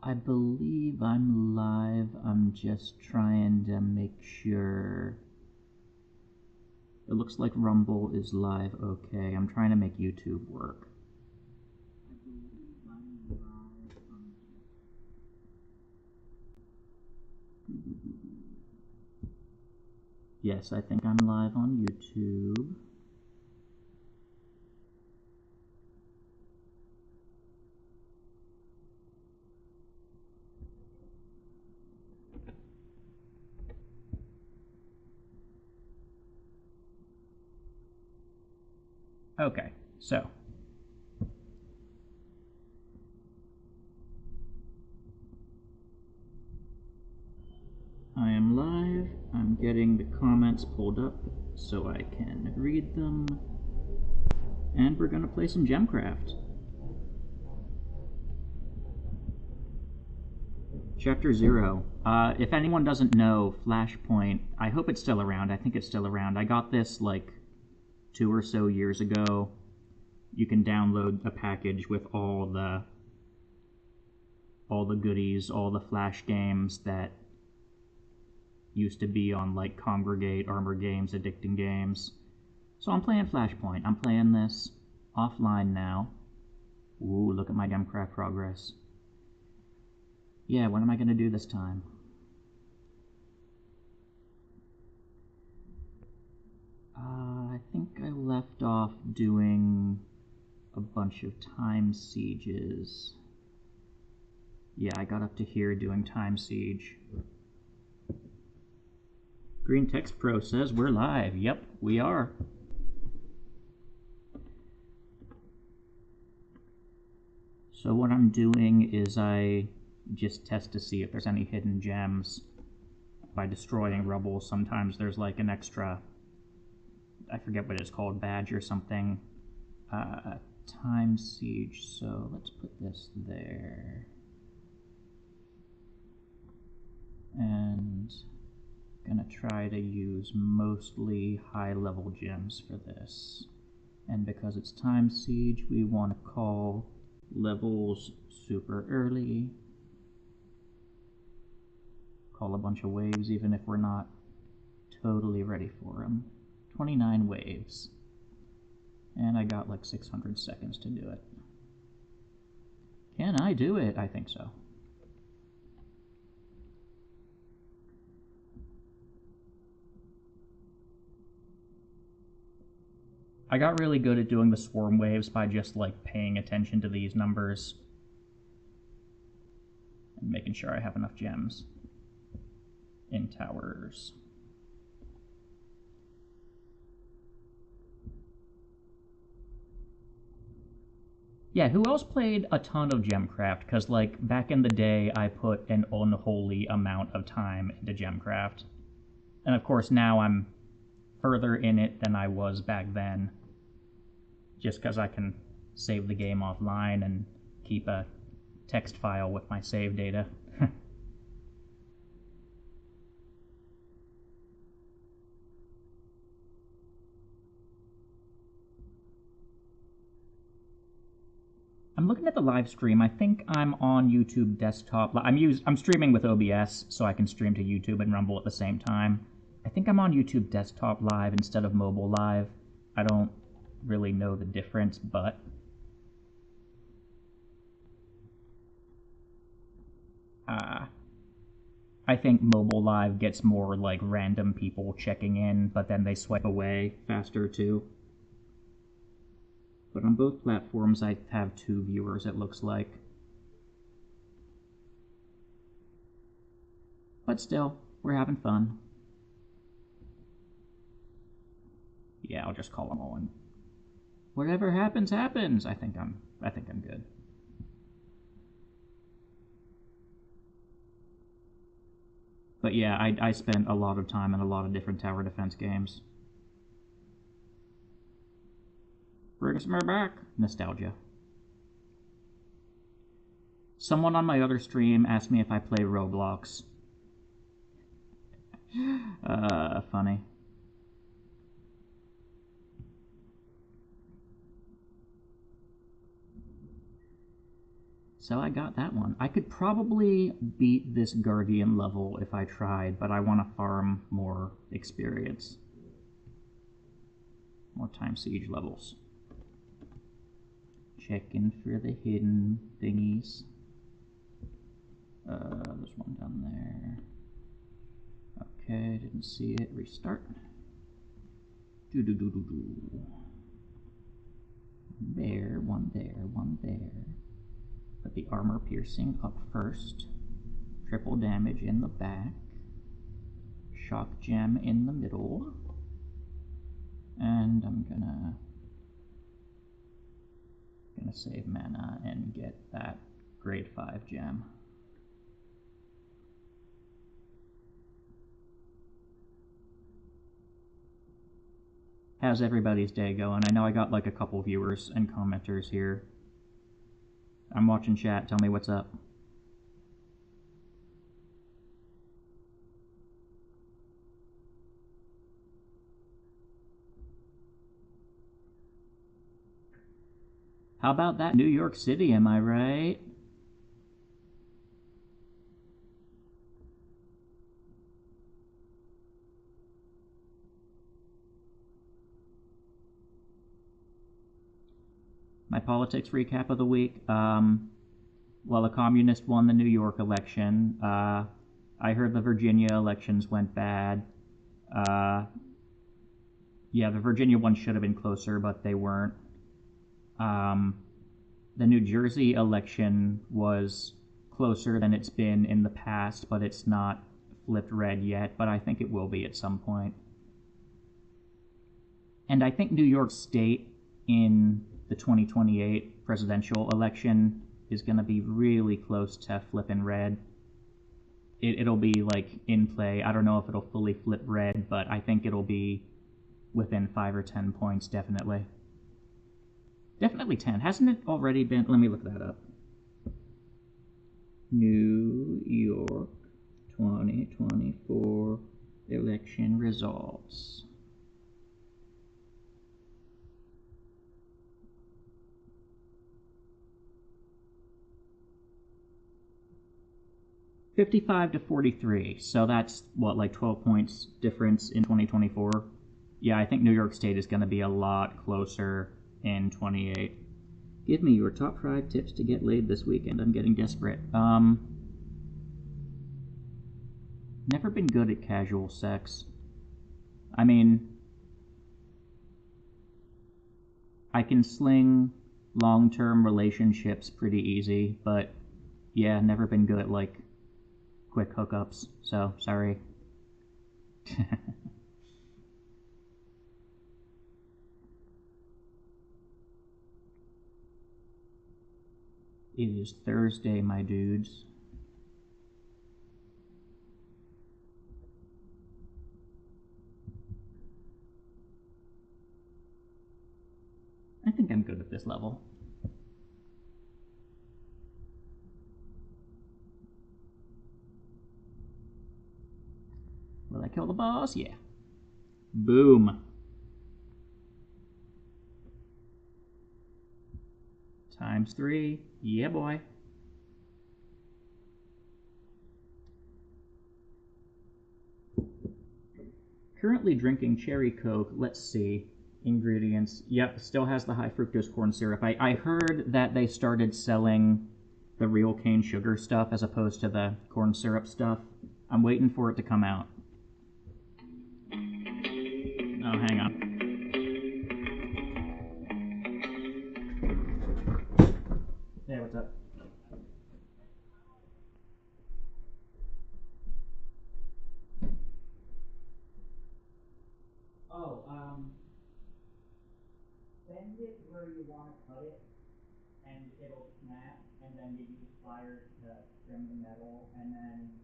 I believe I'm live. I'm just trying to make sure. It looks like Rumble is live okay. I'm trying to make YouTube work. Yes, I think I'm live on YouTube. Okay, so I am live. I'm getting the comments pulled up so I can read them. And we're gonna play some gemcraft. Chapter 0. If anyone doesn't know, Flashpoint, I hope it's still around. I think it's still around. I got this like 2 or so years ago. You can download a package with all the goodies, all the Flash games that used to be on like Congregate, Armor Games, Addicting Games. So I'm playing Flashpoint. I'm playing this offline now. Ooh, look at my gemcraft progress. Yeah, what am I going to do this time? I think I left off doing a bunch of time sieges. Yeah, I got up to here doing time siege. Green Text Pro says we're live. Yep, we are. So what I'm doing is I just test to see if there's any hidden gems by destroying rubble. Sometimes there's like an extra, I forget what it's called, badge or something. Time siege, so let's put this there. And gonna try to use mostly high-level gems for this. And because it's time siege, we want to call levels super early. Call a bunch of waves even if we're not totally ready for them. 29 waves. And I got like 600 seconds to do it. Can I do it? I think so. I got really good at doing the swarm waves by just like paying attention to these numbers and making sure I have enough gems in towers. Yeah, who else played a ton of gemcraft? Because like back in the day I put an unholy amount of time into gemcraft. And of course now I'm further in it than I was back then, just because I can save the game offline and keep a text file with my save data. I'm looking at the live stream. I think I'm on YouTube desktop. I'm streaming with OBS, so I can stream to YouTube and Rumble at the same time. I think I'm on YouTube desktop live instead of mobile live. I don't really know the difference, but I think mobile live gets more like random people checking in, but then they swipe away faster too. But on both platforms I have 2 viewers, it looks like. But still, we're having fun. Yeah, I'll just call them all in. Whatever happens, happens. I think I'm good. But yeah, I spent a lot of time in a lot of different tower defense games. Brings me back. Nostalgia. Someone on my other stream asked me if I play Roblox. Funny. So I got that one. I could probably beat this Guardian level if I tried, but I want to farm more experience. More time siege levels. Checking for the hidden thingies. There's one down there. Okay, didn't see it. Restart. Do-do-do-do-do. There, one there, one there. Put the armor piercing up first. Triple damage in the back. Shock gem in the middle. And I'm gonna save mana and get that grade 5 gem. How's everybody's day going? I know I got like a couple viewers and commenters here. I'm watching chat. Tell me what's up. How about that New York City, am I right? My politics recap of the week. Well, a communist won the New York election. I heard the Virginia elections went bad. Yeah, the Virginia one should have been closer, but they weren't. The New Jersey election was closer than it's been in the past, but it's not flipped red yet, but I think it will be at some point. And I think New York State in the 2028 presidential election is going to be really close to flipping red. It'll be like in play. I don't know if it'll fully flip red, but I think it'll be within 5 or 10 points, definitely. Definitely 10. Hasn't it already been? Let me look that up. New York 2024 election results. $55 to 43. So that's what, like 12 points difference in 2024. Yeah, I think New York State is going to be a lot closer in 28. Give me your top 5 tips to get laid this weekend. I'm getting desperate. Never been good at casual sex. I mean, I can sling long-term relationships pretty easy, but yeah, never been good at like quick hookups, so sorry. It is Thursday, my dudes. I think I'm good at this level. Will I kill the boss? Yeah. Boom. Times 3. Yeah, boy. Currently drinking cherry Coke. Let's see. Ingredients. Yep, still has the high fructose corn syrup. I heard that they started selling the real cane sugar stuff as opposed to the corn syrup stuff. I'm waiting for it to come out. Oh, hang on. Hey, what's up? Oh, bend it where you want to cut it, and it'll snap, and then you use pliers to trim the metal, and then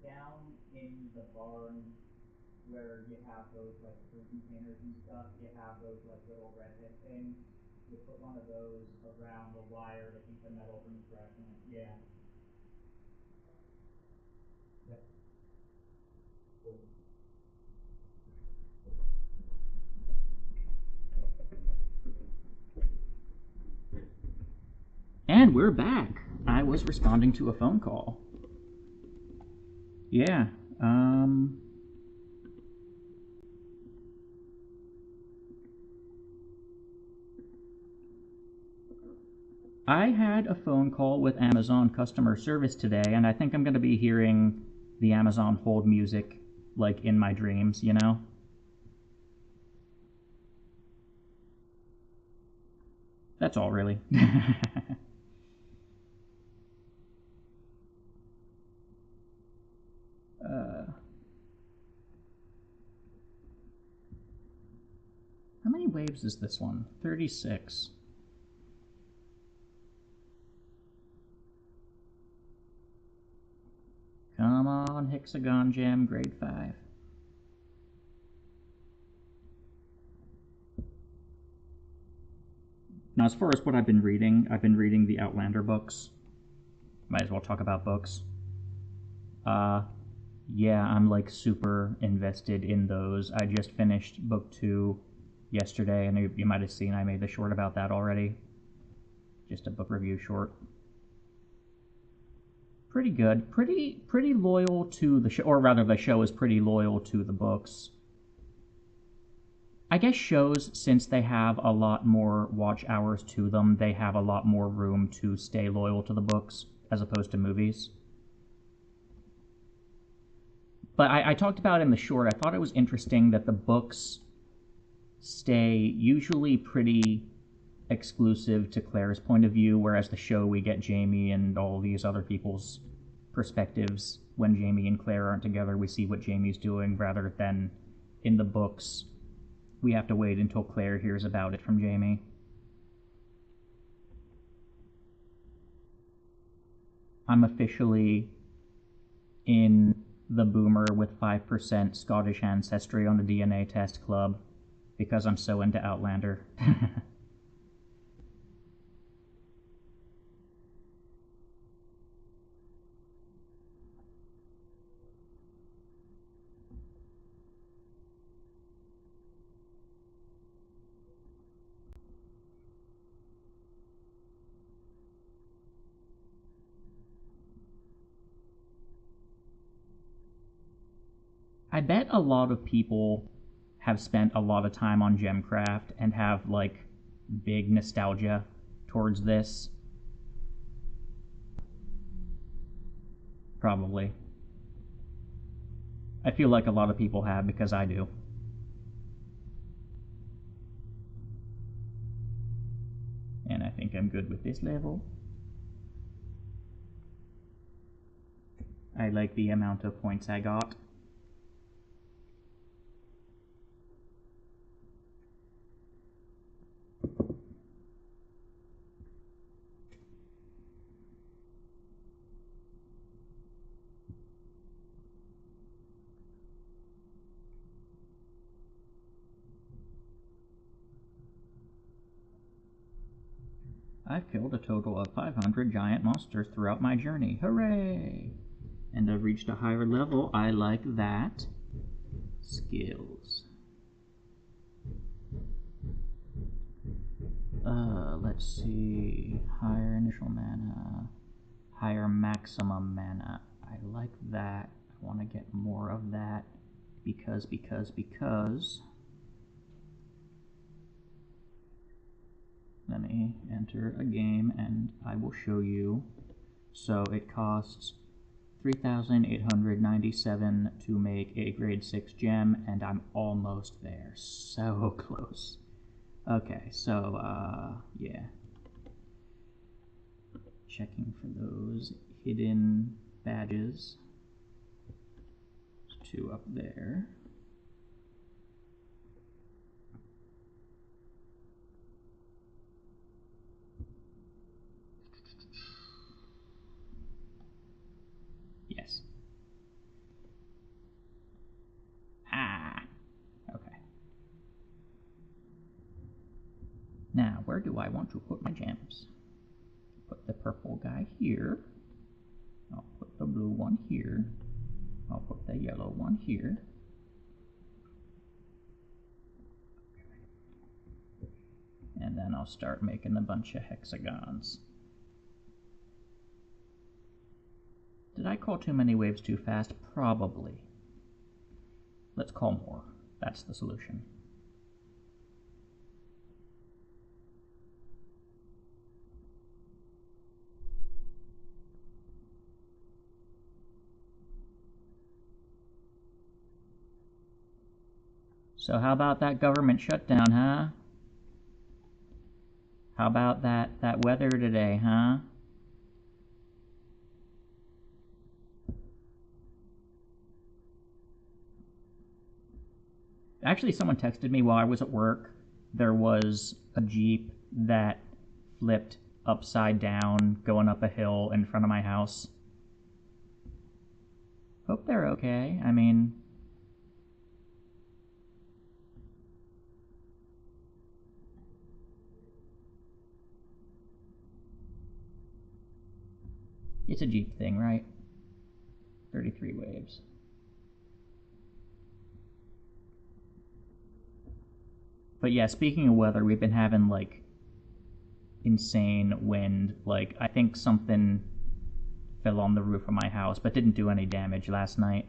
down in the barn where you have those like fruit containers and stuff, you have those like little redhead things. You put one of those around the wire to keep the metal from cracking. Yeah. Yep. Cool. And we're back. I was responding to a phone call. Yeah, I had a phone call with Amazon customer service today, and I think I'm going to be hearing the Amazon hold music, like, in my dreams, you know? That's all, really. How many waves is this one? 36. Come on, Hexagon Gem, grade 5. Now, as far as what I've been reading the Outlander books. Might as well talk about books. Yeah, I'm like super invested in those. I just finished book 2 yesterday, and you might have seen I made the short about that already. Just a book review short. Pretty good. Pretty loyal to the show, or rather the show is pretty loyal to the books. I guess shows, since they have a lot more watch hours to them, they have a lot more room to stay loyal to the books as opposed to movies. But I talked about in the short, I thought it was interesting that the books stay usually pretty exclusive to Claire's point of view, whereas the show we get Jamie and all these other people's perspectives. When Jamie and Claire aren't together, we see what Jamie's doing, rather than in the books we have to wait until Claire hears about it from Jamie. I'm officially in the boomer with 5% Scottish ancestry on the DNA test club because I'm so into Outlander. I bet a lot of people have spent a lot of time on Gemcraft and have, like, big nostalgia towards this. Probably. I feel like a lot of people have, because I do. And I think I'm good with this level. I like the amount of points I got. I've killed a total of 500 giant monsters throughout my journey. Hooray! And I've reached a higher level. I like that. Skills. Let's see. Higher initial mana. Higher maximum mana. I like that. I want to get more of that. Because. Let me enter a game and I will show you. So it costs 3,897 to make a grade 6 gem, and I'm almost there. So close. Okay, so, yeah. Checking for those hidden badges. There's 2 up there. Yes. Ah! Okay. Now, where do I want to put my gems? Put the purple guy here. I'll put the blue one here. I'll put the yellow one here. And then I'll start making a bunch of hexagons. Did I call too many waves too fast? Probably. Let's call more. That's the solution. So how about that government shutdown, huh? How about that weather today, huh? Actually, someone texted me while I was at work. There was a Jeep that flipped upside down going up a hill in front of my house. Hope they're okay. I mean, it's a Jeep thing, right? 33 waves. But yeah, speaking of weather, we've been having like insane wind. Like, I think something fell on the roof of my house, but didn't do any damage last night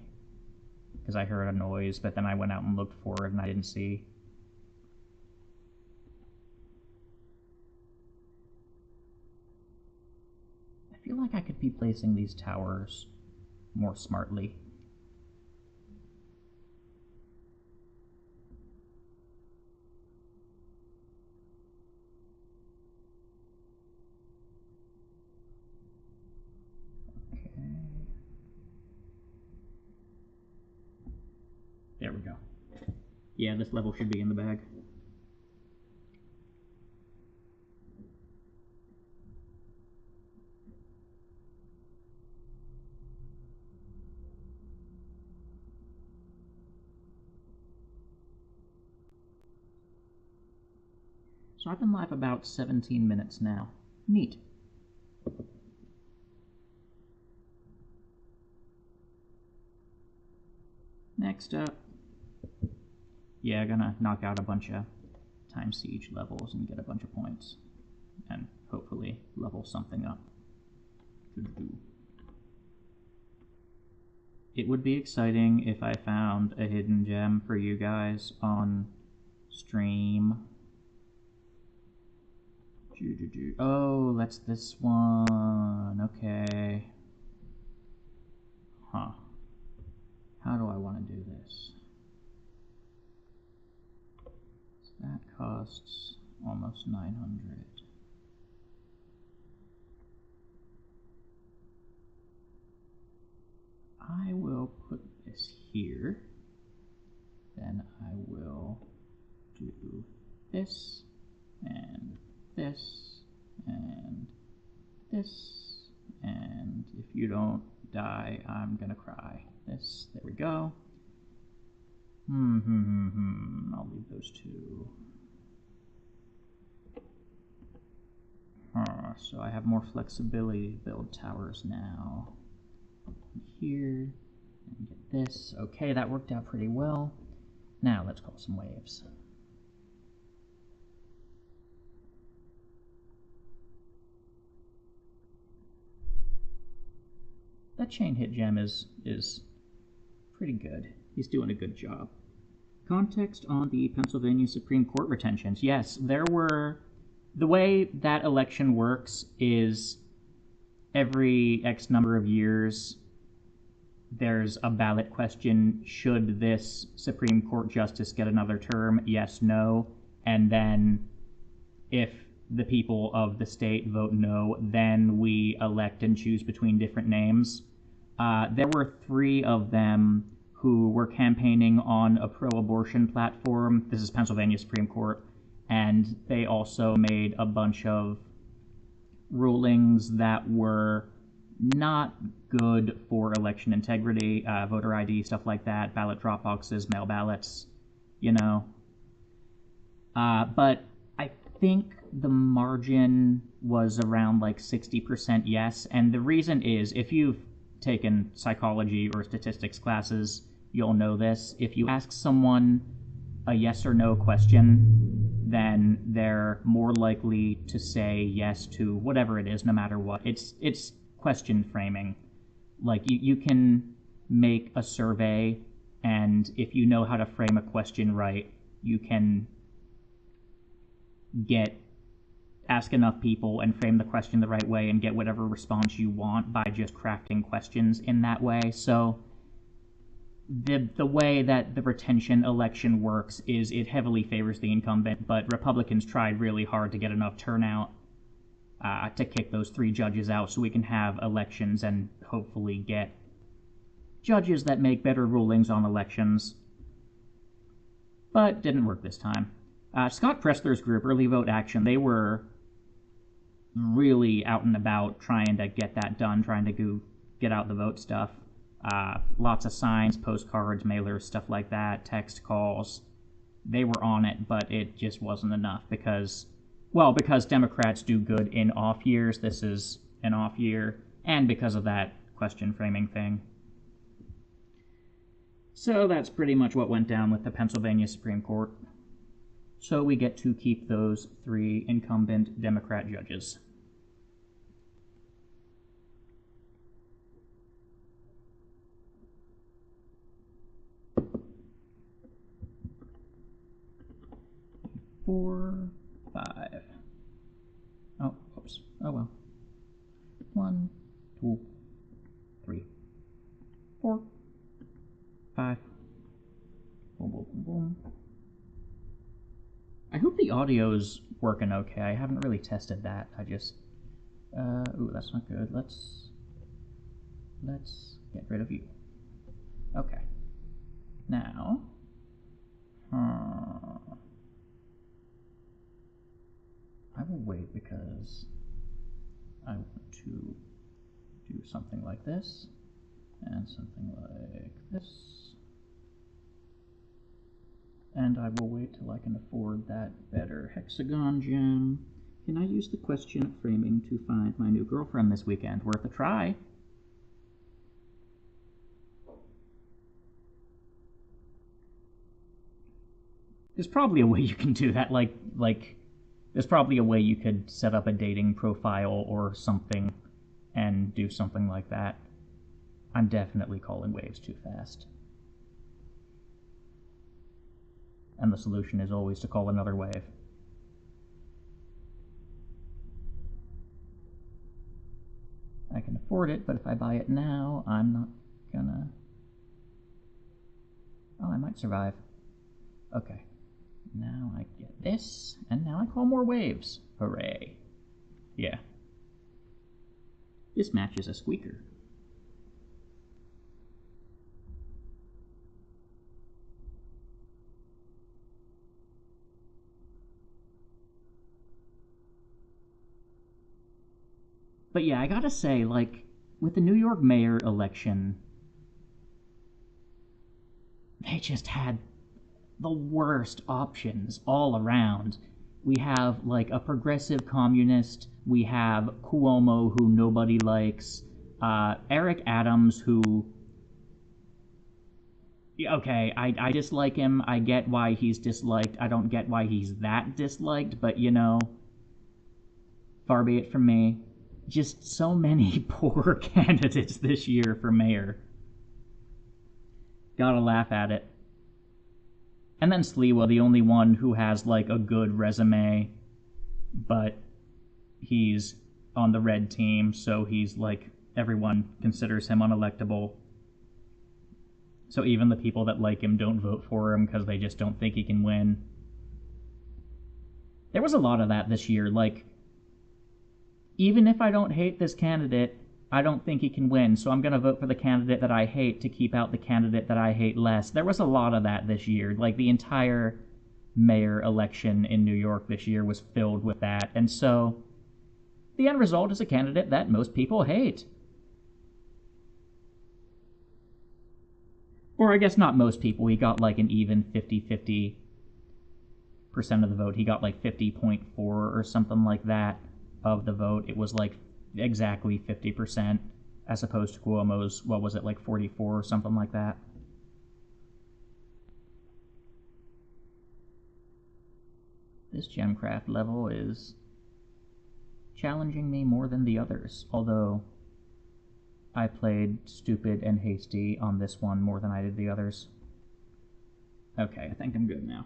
because I heard a noise, but then I went out and looked for it and I didn't see. I feel like I could be placing these towers more smartly. There we go. Yeah, this level should be in the bag. So I've been live about 17 minutes now. Neat. Next up. Yeah, gonna knock out a bunch of time siege levels and get a bunch of points. And hopefully level something up. It would be exciting if I found a hidden gem for you guys on stream. Oh, that's this one. Okay. Huh. How do I want to do this? So that costs almost 900. I will put this here. Then I will do this, and this, and this, and if you don't die, I'm gonna cry. This, there we go. I'll leave those two. So I have more flexibility to build towers now. Here, and get this. Okay, that worked out pretty well. Now let's call some waves. That chain hit gem is pretty good. He's doing a good job. Context on the Pennsylvania Supreme Court retentions. Yes, there were... The way that election works is every X number of years there's a ballot question: should this Supreme Court justice get another term? Yes, no. And then if the people of the state vote no, then we elect and choose between different names. There were 3 of them who were campaigning on a pro-abortion platform. This is Pennsylvania Supreme Court. And they also made a bunch of rulings that were not good for election integrity, voter ID, stuff like that, ballot drop boxes, mail ballots, you know. But I think the margin was around like 60% yes, and the reason is, if you've taken psychology or statistics classes, you'll know this. If you ask someone a yes or no question, then they're more likely to say yes to whatever it is, no matter what. It's question framing. Like, you can make a survey, and if you know how to frame a question right, you can ask enough people and frame the question the right way and get whatever response you want by just crafting questions in that way. So the way that the retention election works is it heavily favors the incumbent, but Republicans tried really hard to get enough turnout to kick those 3 judges out so we can have elections and hopefully get judges that make better rulings on elections. But didn't work this time. Scott Pressler's group, Early Vote Action, they were really out and about trying to get that done, trying to get out the vote stuff. Lots of signs, postcards, mailers, stuff like that, text calls. They were on it, but it just wasn't enough because Democrats do good in off years. This is an off year, and because of that question framing thing. So that's pretty much what went down with the Pennsylvania Supreme Court. So we get to keep those 3 incumbent Democrat judges. Four, 5. Oh, oops. Oh well. 1, 2, 3, 4, 5. Boom, boom, boom, boom. I hope the audio's working okay. I haven't really tested that. I just... ooh, that's not good. Let's get rid of you. Okay. Now... I will wait because I want to do something like this, and something like this. And I will wait till I can afford that better hexagon gem. Can I use the question framing to find my new girlfriend this weekend? Worth a try. There's probably a way you can do that, like there's probably a way you could set up a dating profile or something and do something like that. I'm definitely calling waves too fast. And the solution is always to call another wave. I can afford it, but if I buy it now, I'm not gonna... Oh, I might survive. Okay. Now I get this, and now I call more waves. Hooray. Yeah. This matches a squeaker. But yeah, I gotta say, like, with the New York mayor election, they just had the worst options all around. We have, like, a progressive communist. We have Cuomo, who nobody likes. Eric Adams, who... Okay, I dislike him. I get why he's disliked. I don't get why he's that disliked, but, you know, far be it from me. Just so many poor candidates this year for mayor. Gotta laugh at it. And then Sliwa, the only one who has, like, a good resume, but he's on the red team, so he's, like, everyone considers him unelectable. So even the people that like him don't vote for him because they just don't think he can win. There was a lot of that this year, like, even if I don't hate this candidate, I don't think he can win, so I'm going to vote for the candidate that I hate to keep out the candidate that I hate less. There was a lot of that this year. Like, the entire mayor election in New York this year was filled with that. And so, the end result is a candidate that most people hate. Or I guess not most people. He got, like, an even 50-50% of the vote. He got, like, 50.4 or something like that of the vote. It was, like, exactly 50%, as opposed to Cuomo's, what was it, like 44 or something like that. This gemcraft level is challenging me more than the others, although I played stupid and hasty on this one more than I did the others. Okay, I think I'm good now.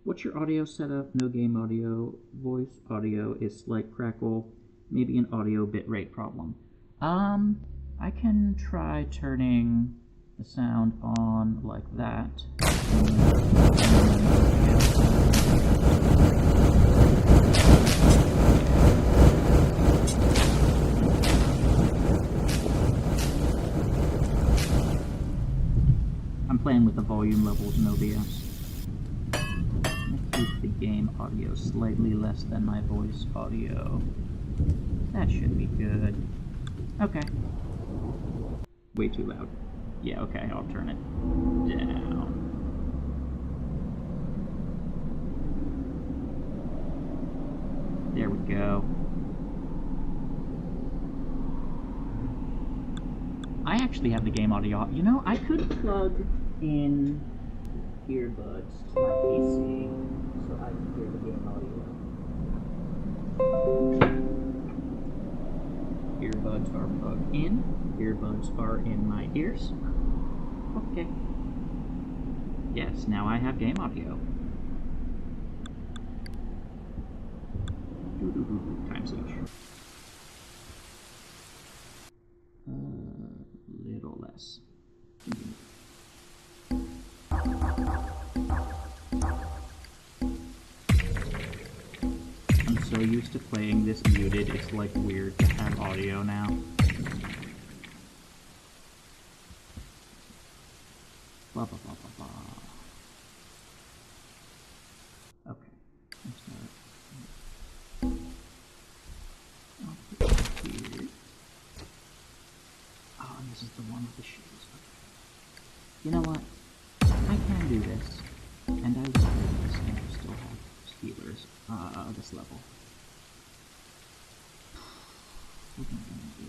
What's your audio setup? No game audio. Voice audio is slight crackle. Maybe an audio bitrate problem. I can try turning the sound on like that. I'm playing with the volume levels in OBS. Keep the game audio slightly less than my voice audio. That should be good. Okay. Way too loud. Yeah, okay, I'll turn it down. There we go. I actually have the game audio. You know, I could plug in earbuds to my PC so I can hear the game audio. Earbuds are plugged in. Earbuds are in my ears. Okay. Yes, now I have game audio. Time switch. Little less. I'm so used to playing this muted, it's like weird to have audio now. Blah blah blah blah blah. Okay. Let's start. I'll put it here. Oh, and this is the one with the shoes. Okay. You know what? I can do this. And I will do this and I still have Steelers this level. What am I gonna do?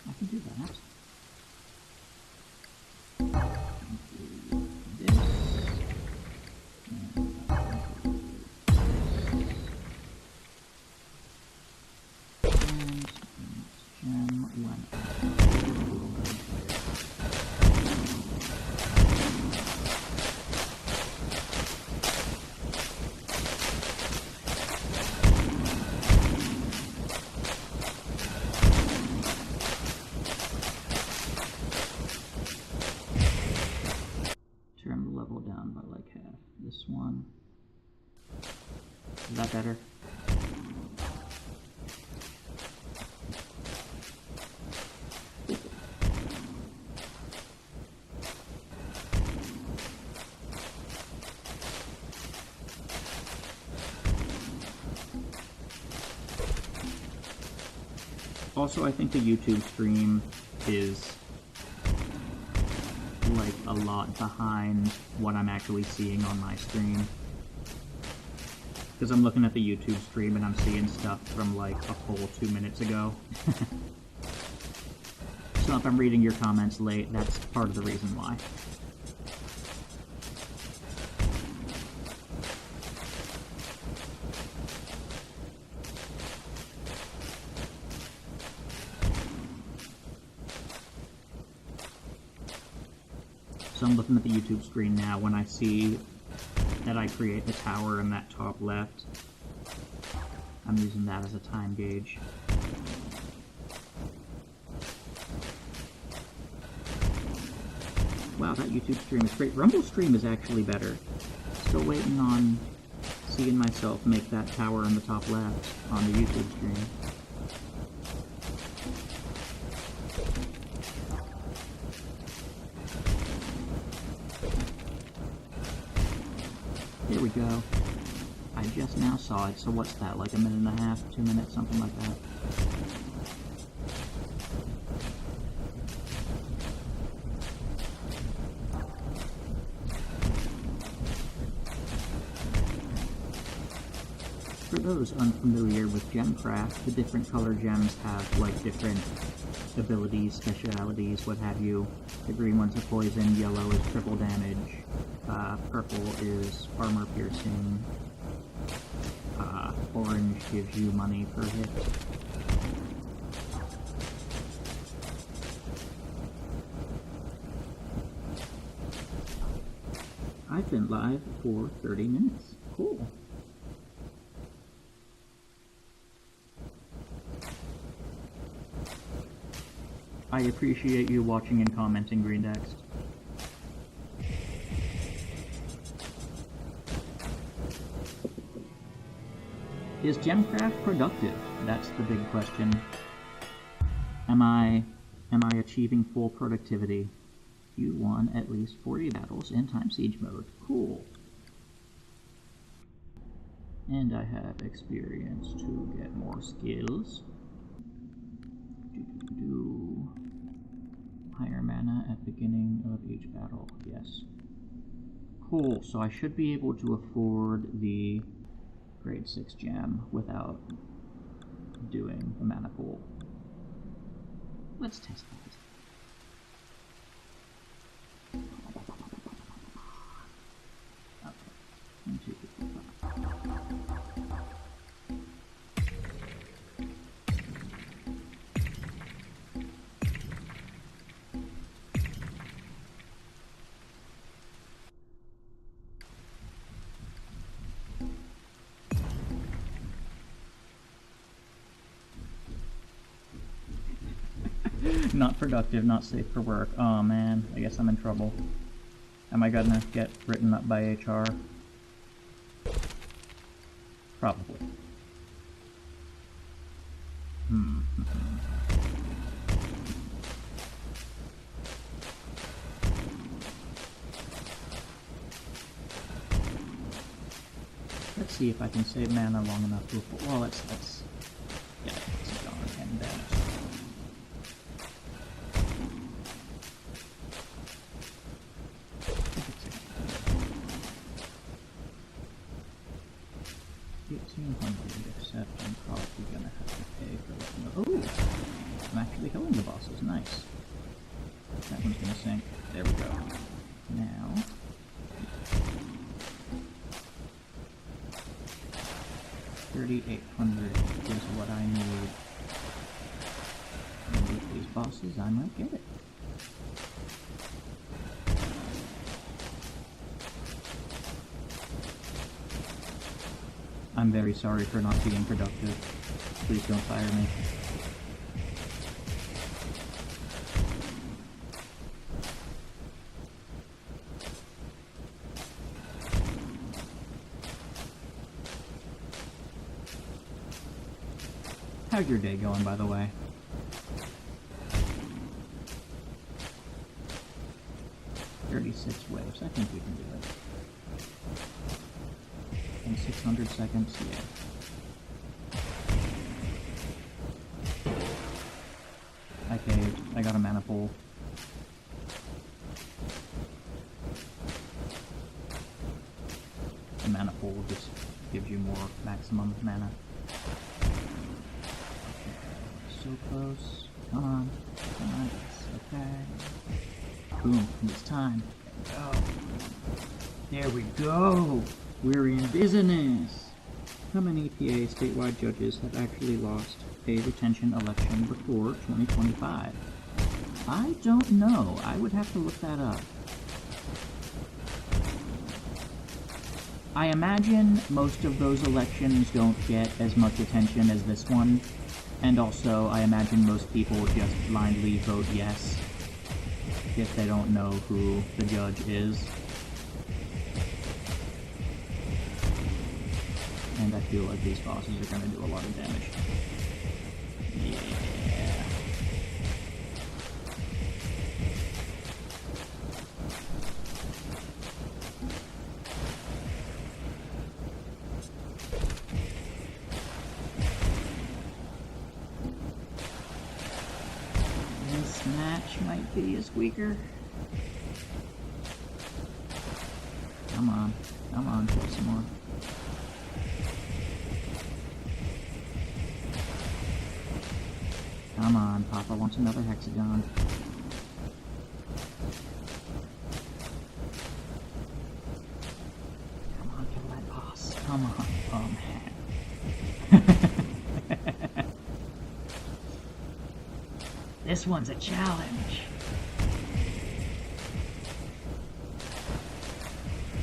I can do that. Turn the level down by like half. This one. Is that better? Also, I think the YouTube stream is like a lot behind what I'm actually seeing on my stream. Because I'm looking at the YouTube stream and I'm seeing stuff from like a full 2 minutes ago. So if I'm reading your comments late, that's part of the reason why. So I'm looking at the YouTube screen now. When I see that I create the tower in that top left, I'm using that as a time gauge. Wow, that YouTube stream is great. Rumble stream is actually better. Still waiting on seeing myself make that tower in the top left on the YouTube stream. Here we go. I just now saw it, so what's that, like a minute and a half, 2 minutes, something like that? For those unfamiliar with gemcraft, the different color gems have like different abilities, specialities, what have you. The green one's a poison, yellow is triple damage, purple is armor piercing, orange gives you money per hit. I've been live for 30 minutes. Cool. I appreciate you watching and commenting, Greendext. Is gemcraft productive? That's the big question. Am I achieving full productivity? You won at least 40 battles in time siege mode. Cool. And I have experience to get more skills. Higher mana at beginning of each battle. Yes. Cool. So I should be able to afford the grade 6 gem without doing the mana pool. Let's test that. Okay. 1, 2, 3, 4, 5. Not productive, not safe for work. Oh man, I guess I'm in trouble. Am I gonna get written up by HR? Probably. Let's see if I can save mana long enough to afford. Well, let's get it going and then. Except I'm probably gonna have to pay for that. Oh! I'm actually killing the bosses. Nice. That one's gonna sink. There we go. Now. 3,800 is what I need. And with these bosses, I might get it. I'm very sorry for not being productive. Please don't fire me. How's your day going, by the way? Waves. I think we can do it. In 600 seconds, yeah. I caved. I got a mana pool. The mana pool just gives you more maximum mana. So close. Come on. Come on. It's okay. Boom. It's time. There we go. We're in business. How many EPA statewide judges have actually lost a retention election before 2025? I don't know. I would have to look that up. I imagine most of those elections don't get as much attention as this one. And also, I imagine most people just blindly vote yes if they don't know who the judge is. And I feel like these bosses are going to do a lot of damage. Yeah. This match might be a squeaker. Come on. Come on, kill some more. Come on, Papa wants another hexagon. Come on, kill that boss. Come on. Oh, man. this one's a challenge.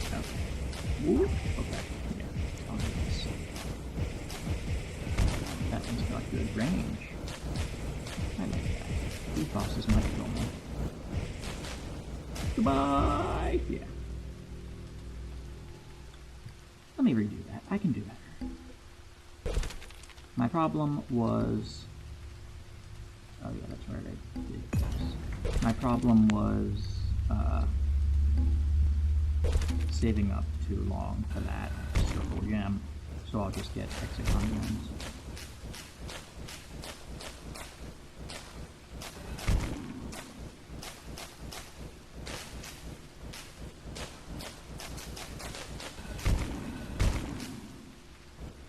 Okay. Whoop. Okay. Yeah. I'll do this. That one's got good range. I like that. These bosses might kill me. Goodbye! Yeah. Let me redo that. I can do better. My problem was... Oh yeah, that's right, I did this. My problem was saving up too long for that circle gem, so I'll just get hexagon gems.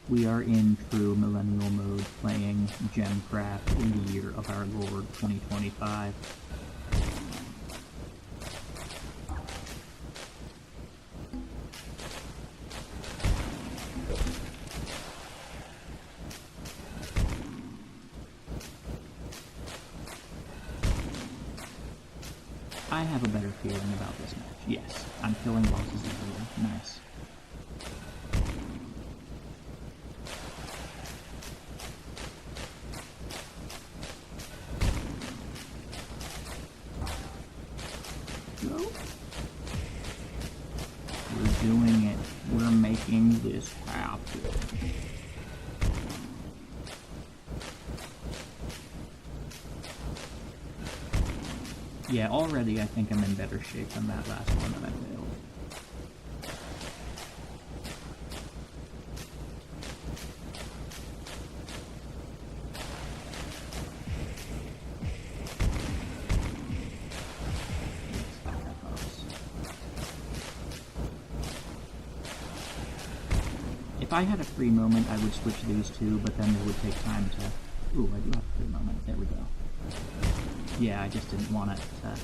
We are in true millennial mode, playing gemcraft in the year of our Lord 2025. I have a better feeling about this match. Yes, I'm killing bosses easily. Nice. We're doing it. We're making this happen. Yeah, already I think I'm in better shape than that last one that I failed. If I had a free moment, I would switch these two, but then it would take time to... Ooh, I do have a free moment. There we go. Yeah, I just didn't want it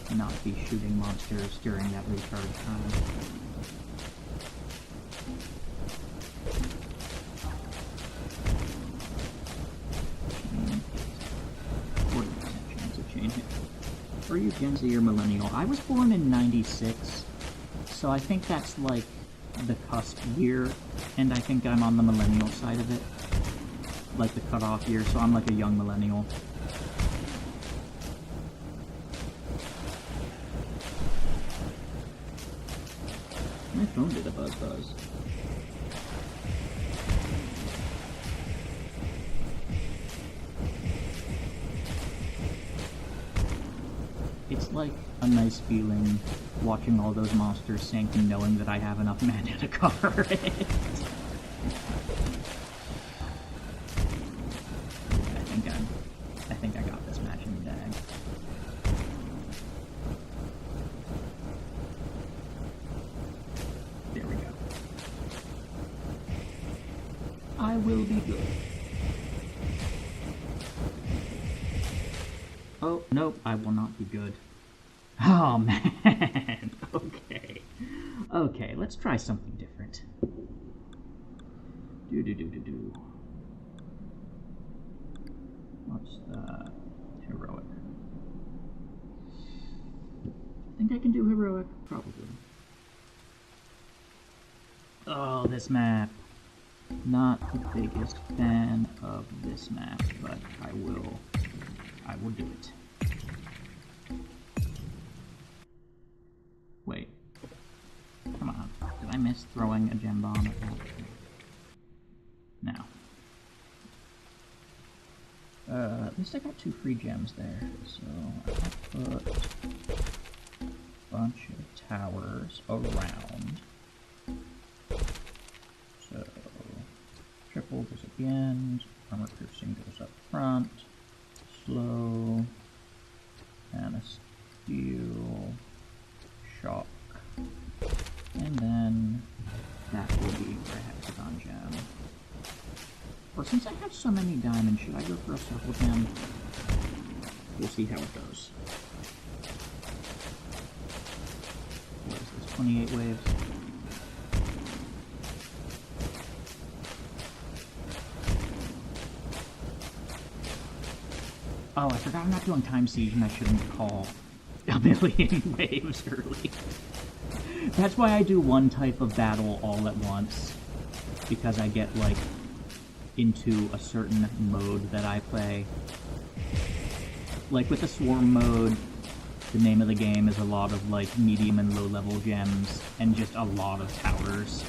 to not be shooting monsters during that recharge time. Chance of changing. Are you Gen Z or Millennial? I was born in 96, so I think that's like the cusp year, and I think I'm on the Millennial side of it. Like the cutoff year, so I'm like a young Millennial. My phone did a buzz. It's like a nice feeling watching all those monsters sink and knowing that I have enough mana to cover it. I think I got this match in the bag. There we go. I will be good. Oh, nope, I will not be good. Oh, man. Okay. Okay, let's try something different. Do. What's the heroic? I think I can do heroic, probably. Oh, this map. Not the biggest fan of this map, but I will do it. Wait. Come on. Did I miss throwing a gem bomb at that? Now. At least I got 2 free gems there, so I'll put a bunch of towers around. So, triple goes at the end, armor piercing goes up front, slow, and a steel shock. And then that will be for a hexagon gem. Or since I have so many diamonds, should I go for a circle gem? We'll see how it goes. What is this, 28 waves? Oh, I forgot I'm not doing Time Siege and I shouldn't call a million waves early. That's why I do one type of battle all at once, because I get, like, into a certain mode that I play. Like with the Swarm mode, the name of the game is a lot of, like, medium and low-level gems, and just a lot of towers.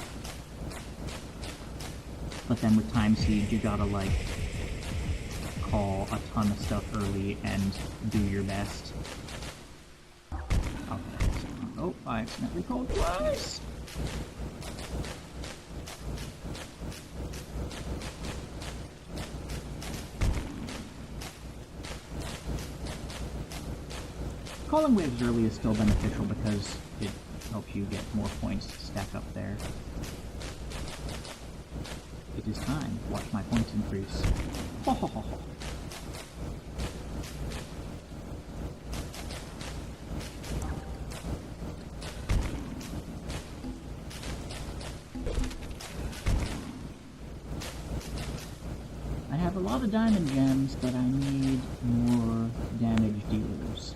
But then with Time Siege, you gotta, like, call a ton of stuff early and do your best. Okay. Oh, I accidentally called twice! Calling waves early is still beneficial because it helps you get more points to stack up there. It is time. Watch my points increase. Ho ho ho ho. I have a lot of diamond gems, but I need more damage dealers.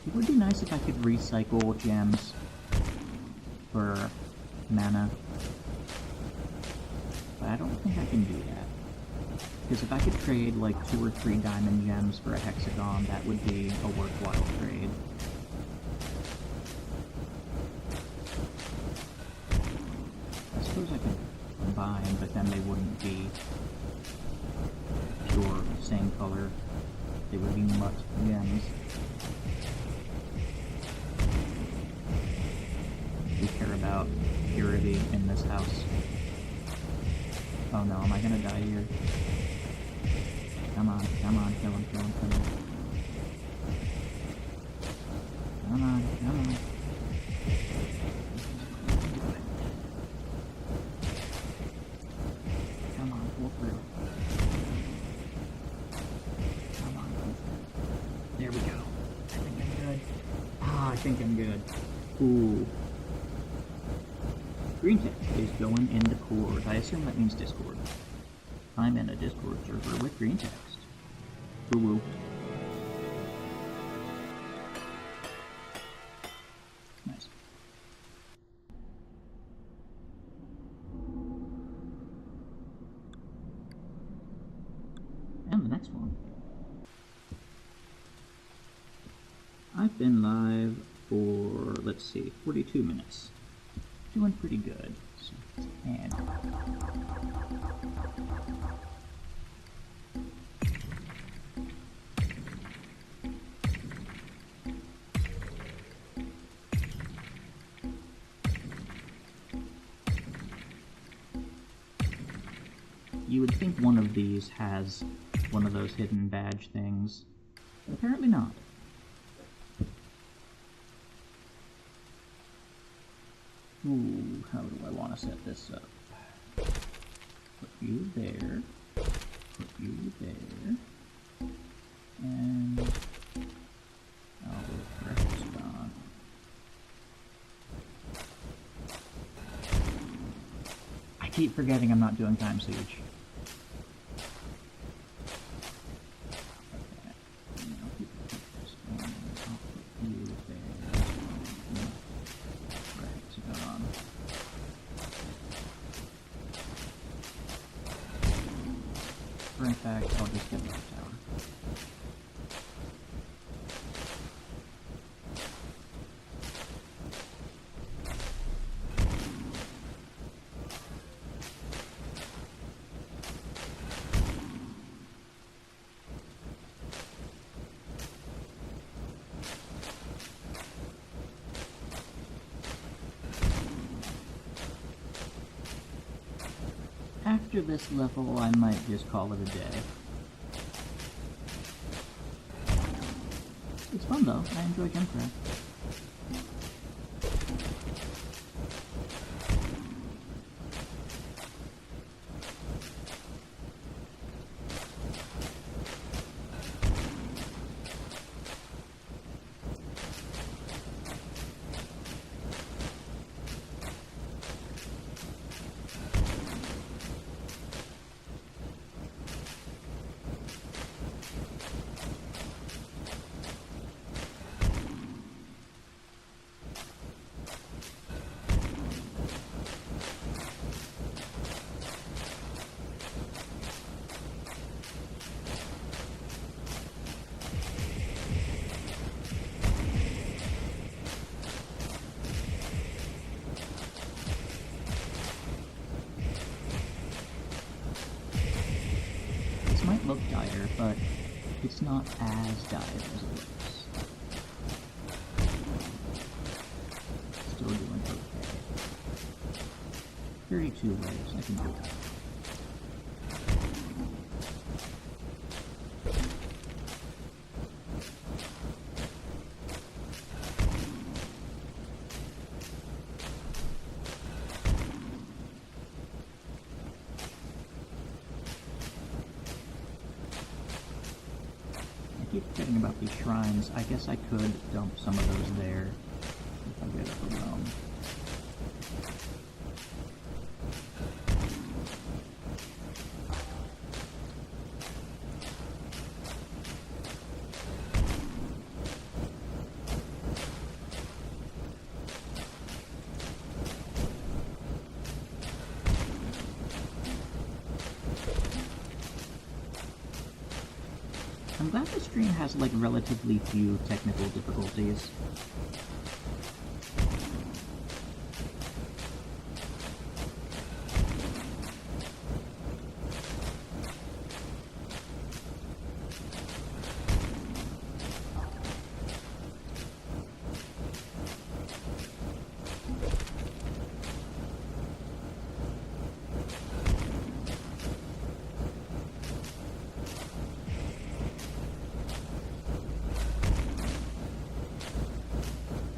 It would be nice if I could recycle gems for mana, but I don't think I can do that. Because if I could trade like 2 or 3 diamond gems for a hexagon, that would be a worthwhile trade. I suppose I could combine, but then they wouldn't be pure same color. They would be mutt gems. We care about purity in this house. Oh no, am I gonna die here? Come on, come on, kill him, kill him, kill him. Come on, come on. Come on, pull through. Come on, pull through. There we go. I think I'm good. Ah, I think I'm good. Ooh. Green text is going into Cord. I assume that means Discord. I'm in a Discord server with green text. Woo woo. Nice. And the next one. I've been live for, let's see, 42 minutes. Doing pretty good. And you would think one of these has one of those hidden badge things, but apparently not. Ooh, how do I want to set this up? Put you there, put you there, and I'll go for a hexagon. I keep forgetting I'm not doing Time Siege. In fact, I'll just get that tower. After this level, I might just call it a day. It's fun though, I enjoy gemcraft. This might look dire, but it's not as dire as it looks. Still doing okay. 32 waves, I can do that. I keep forgetting about these shrines. I guess I could dump some of those there if I get overwhelmed. I'm glad the stream has, like, relatively few technical difficulties.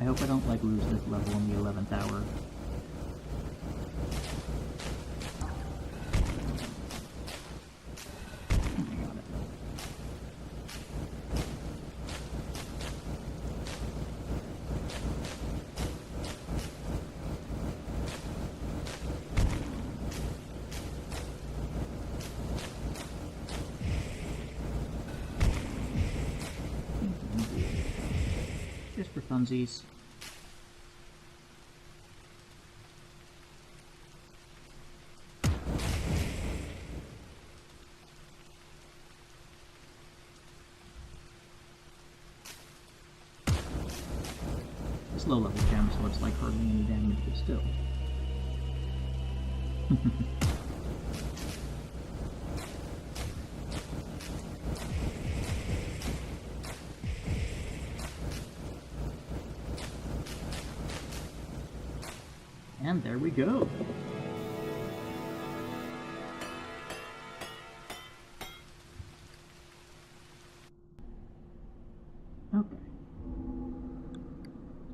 I hope I don't, like, lose this level in the 11th hour. I got it. Just for funsies. This low-level gem, so it's like hardly any damage, but still. And there we go. Okay.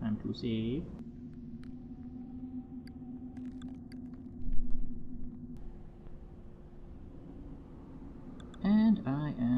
Time to save. And I am